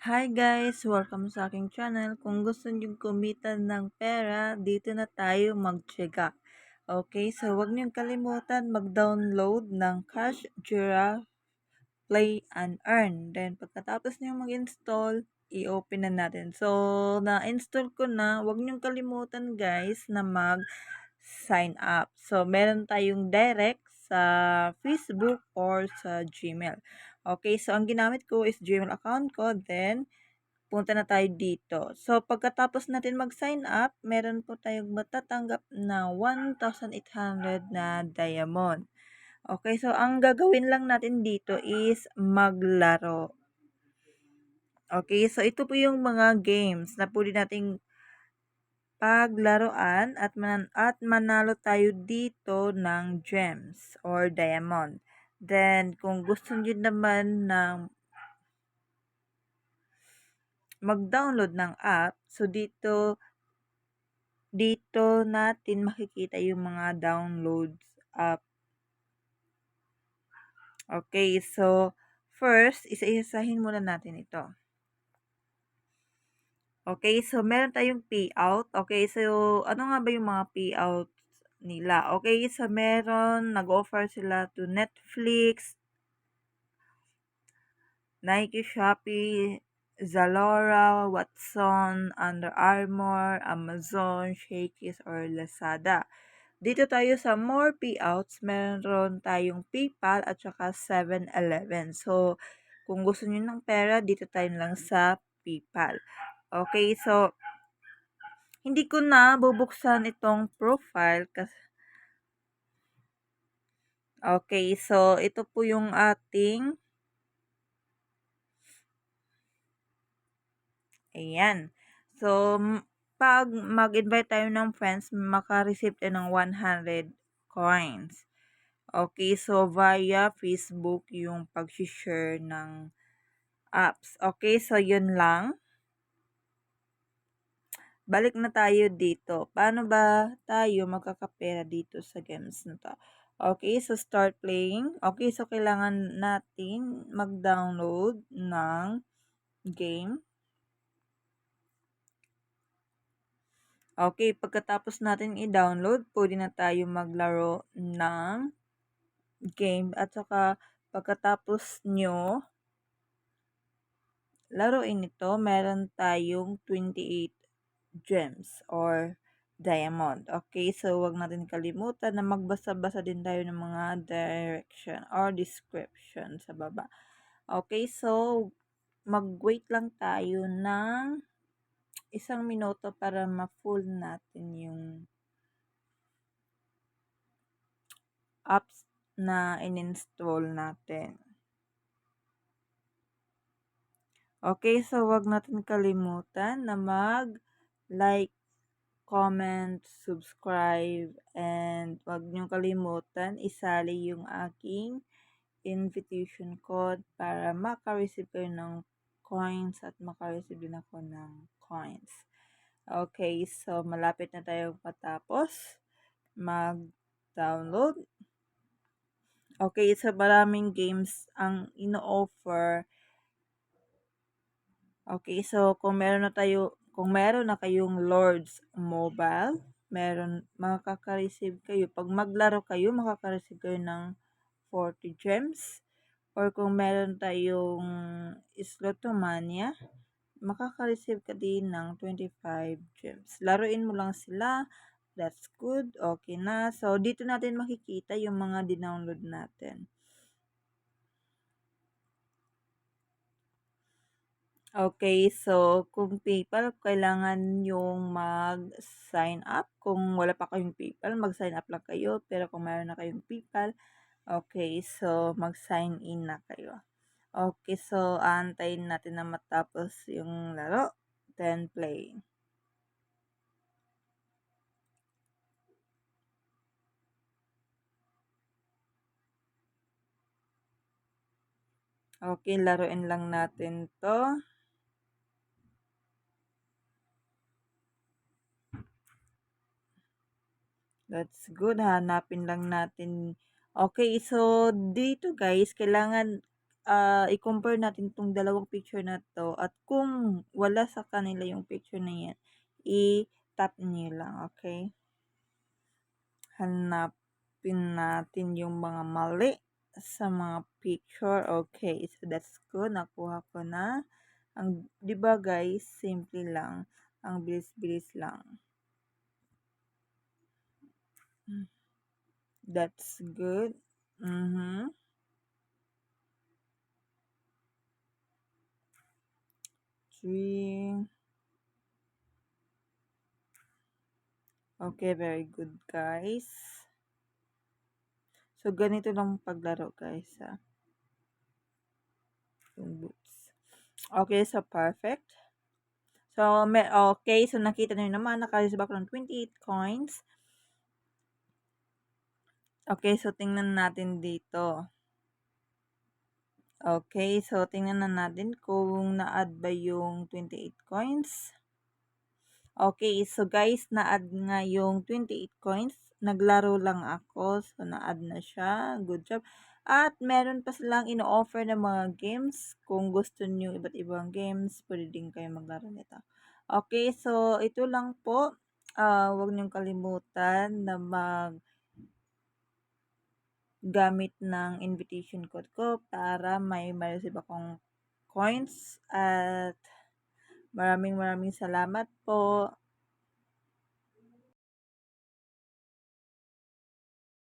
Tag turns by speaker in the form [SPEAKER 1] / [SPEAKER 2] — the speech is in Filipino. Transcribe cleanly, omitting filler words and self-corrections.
[SPEAKER 1] Hi guys! Welcome sa aking channel. Kung gusto niyo kumita ng pera, dito na tayo magtyaga. Okay, so huwag niyong kalimutan mag-download ng Cash Jira Play and Earn. Then pagkatapos niyo mag-install, i-open na natin. So, na-install ko na. Huwag niyong kalimutan guys na mag-sign up. So, meron tayong direct sa Facebook or sa Gmail. Okay, so ang ginamit ko is Gmail account ko. Then, punta na tayo dito. So, pagkatapos natin mag-sign up, meron po tayong matatanggap na 1,800 na diamond. Okay, so ang gagawin lang natin dito is maglaro. Okay, so ito po yung mga games na pwede nating paglaruan at manalo tayo dito ng gems or diamond. Then, kung gusto niyo naman ng mag-download ng app, so dito natin makikita yung mga downloads app. Okay, so first, isa-isahin muna natin ito. Okay, so meron tayong payout. Okay, so ano nga ba yung mga payout nila? Okay, so meron, nag-offer sila to Netflix, Nike, Shopee, Zalora, Watson, Under Armour, Amazon, Shakey's, or Lazada. Dito tayo sa more payouts, meron tayong PayPal at saka 7-Eleven. So, kung gusto niyo ng pera, dito tayo lang sa PayPal. Okay, so, hindi ko na bubuksan itong profile kasi okay, so ito po yung ating ayan. So, pag mag-invite tayo ng friends, maka-receive tayo ng 100 coins. Okay, so via Facebook yung pag-share ng apps. Okay, so yun lang. Balik na tayo dito. Paano ba tayo magkakapera dito sa games na to? Okay, so start playing. Okay, so kailangan natin mag-download ng game. Okay, pagkatapos natin i-download, pwede na tayo maglaro ng game. At saka pagkatapos nyo laruin ito, meron tayong 28 gems or diamond. Okay, so wag natin kalimutan na magbasa-basa din tayo ng mga direction or description sa baba. Okay, so mag-wait lang tayo ng 1 minuto para ma-full natin yung apps na in-install natin. Okay, so wag natin kalimutan na mag-like, comment, subscribe, and wag niyong kalimutan isali yung aking invitation code para maka-receive kayo ng coins at maka-receive din ako ng coins. Okay, so malapit na tayo matapos mag-download. Okay, so maraming games ang ino-offer. Okay, so kung meron na kayong Lords Mobile, makaka-receive kayo. Pag maglaro kayo, makaka-receive kayo ng 40 gems. Or kung meron tayong Slotomania, makaka-receive ka din ng 25 gems. Laruin mo lang sila. That's good. Okay na. So, dito natin makikita yung mga dinownload natin. Okay, so kung PayPal, kailangan yung mag-sign up. Kung wala pa kayong PayPal, mag-sign up lang kayo. Pero kung meron na kayong PayPal, okay, so mag-sign in na kayo. Okay, so aantayin natin na matapos yung laro. Then play. Okay, laruin lang natin to. That's good. Hanapin lang natin. Okay, so dito guys, kailangan i-compare natin 'tong dalawang picture na 'to at kung wala sa kanila yung picture na 'yan, i-tap niyo lang, okey? Hanapin natin yung mga mali sa mga picture. Okay, so that's good, nakuha ko na. 'Di ba guys, simple lang, ang bilis-bilis lang. That's good. Mhm. Three. Okay, very good guys. So ganito lang paglaro guys, yung boots. Okay, so perfect. So okay, so nakita niyo naman naka-receive ako ng 28 coins. Okay, so tingnan natin dito. Okay, so tingnan na natin kung na-add ba yung 28 coins. Okay, so guys, na-add nga yung 28 coins. Naglaro lang ako, so na-add na siya. Good job. At meron pa silang ino-offer na mga games. Kung gusto niyo iba't ibang games, pwede din kayo maglaro nito. Okay, so ito lang po. Huwag niyong kalimutan na gamit ng invitation code ko para may ma-receive akong coins at maraming salamat po.